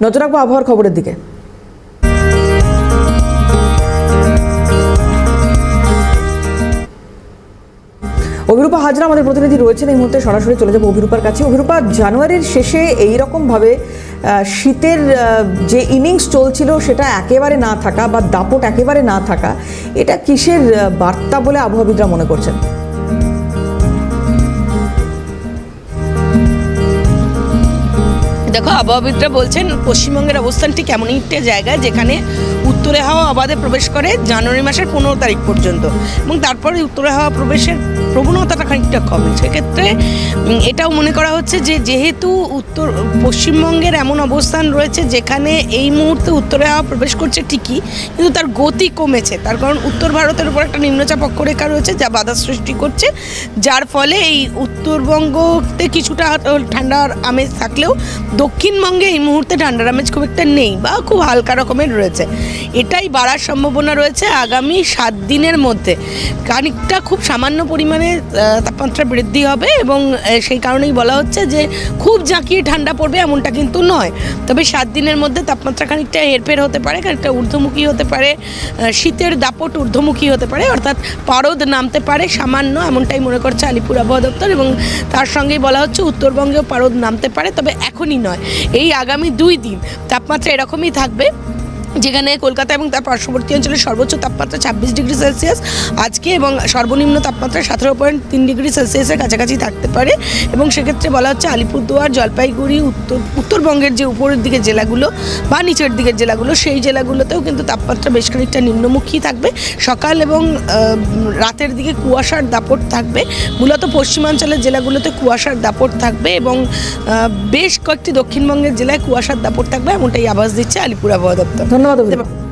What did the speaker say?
নজর রাখবো আবহাওয়ার খবরের দিকে। অভিরূপা হাজরা আমাদের প্রতিনিধি রয়েছেন এই মুহূর্তে, সরাসরি চলে যাবো অভিরূপার কাছে। অভিরূপা, জানুয়ারির শেষে এইরকমভাবে শীতের যে ইনিংস চলছিল সেটা একেবারে না থাকা বা দাপট একেবারে না থাকা, এটা কিসের বার্তা বলে আবহাওয়াবিদরা মনে করছেন? দেখো, আবহাওয়াবিদরা বলছেন পশ্চিমবঙ্গের অবস্থান ঠিক এমনই একটা জায়গায় যেখানে উত্তরে হাওয়া অবাধে প্রবেশ করে জানুয়ারি মাসের 15 তারিখ পর্যন্ত, এবং তারপরে উত্তরে হাওয়া প্রবেশের প্রবণতাটা খানিকটা কমে। সেক্ষেত্রে এটাও মনে করা হচ্ছে যে যেহেতু পশ্চিমবঙ্গের এমন অবস্থান রয়েছে যেখানে এই মুহূর্তে উত্তরে হাওয়া প্রবেশ করছে ঠিকই, কিন্তু তার গতি কমেছে। তার কারণ উত্তর ভারতের উপর একটা নিম্নচাপ অক্ষরেখা রয়েছে যা বাধা সৃষ্টি করছে, যার ফলে এই উত্তরবঙ্গতে কিছুটা ঠান্ডার আমেজ থাকলেও দক্ষিণবঙ্গে এই মুহূর্তে ঠান্ডার আমেজ খুব একটা নেই বা খুব হালকা রকমের রয়েছে। এটাই বাড়ার সম্ভাবনা রয়েছে আগামী 7 দিনের মধ্যে। খানিকটা খুব সামান্য পরিমাণে তাপমাত্রা বৃদ্ধি হবে এবং সেই কারণেই বলা হচ্ছে যে খুব জাঁকিয়ে ঠান্ডা পড়বে এমনটা কিন্তু নয়। তবে 7 দিনের মধ্যে তাপমাত্রা খানিকটা হেরফের হতে পারে, খানিকটা ঊর্ধ্বমুখী হতে পারে, শীতের দাপট ঊর্ধ্বমুখী হতে পারে, অর্থাৎ পারদ নামতে পারে সামান্য, এমনটাই মনে করছে আলিপুর আবহাওয়া দপ্তর। এবং তার সঙ্গেই বলা হচ্ছে উত্তরবঙ্গেও পারদ নামতে পারে, তবে এখনই নয়, এই আগামী 2 দিন তাপমাত্রা এরকমই থাকবে, যেখানে কলকাতা এবং তার পার্শ্ববর্তী অঞ্চলের সর্বোচ্চ তাপমাত্রা 26 ডিগ্রি সেলসিয়াস আজকে এবং সর্বনিম্ন তাপমাত্রা 17.3 ডিগ্রি সেলসিয়াসের কাছাকাছি থাকতে পারে। এবং সেক্ষেত্রে বলা হচ্ছে আলিপুরদুয়ার, জলপাইগুড়ি, উত্তরবঙ্গের যে উপরের দিকের জেলাগুলো বা নিচের দিকের জেলাগুলো, সেই জেলাগুলোতেও কিন্তু তাপমাত্রা বেশ খানিকটা নিম্নমুখী থাকবে। সকাল এবং রাতের দিকে কুয়াশার দাপট থাকবে, মূলত পশ্চিমাঞ্চলের জেলাগুলোতে কুয়াশার দাপট থাকবে এবং বেশ কয়েকটি দক্ষিণবঙ্গের জেলায় কুয়াশার দাপট থাকবে, এমনটাই আভাস দিচ্ছে আলিপুর আবহাওয়া দপ্তর। ধন্যবাদ।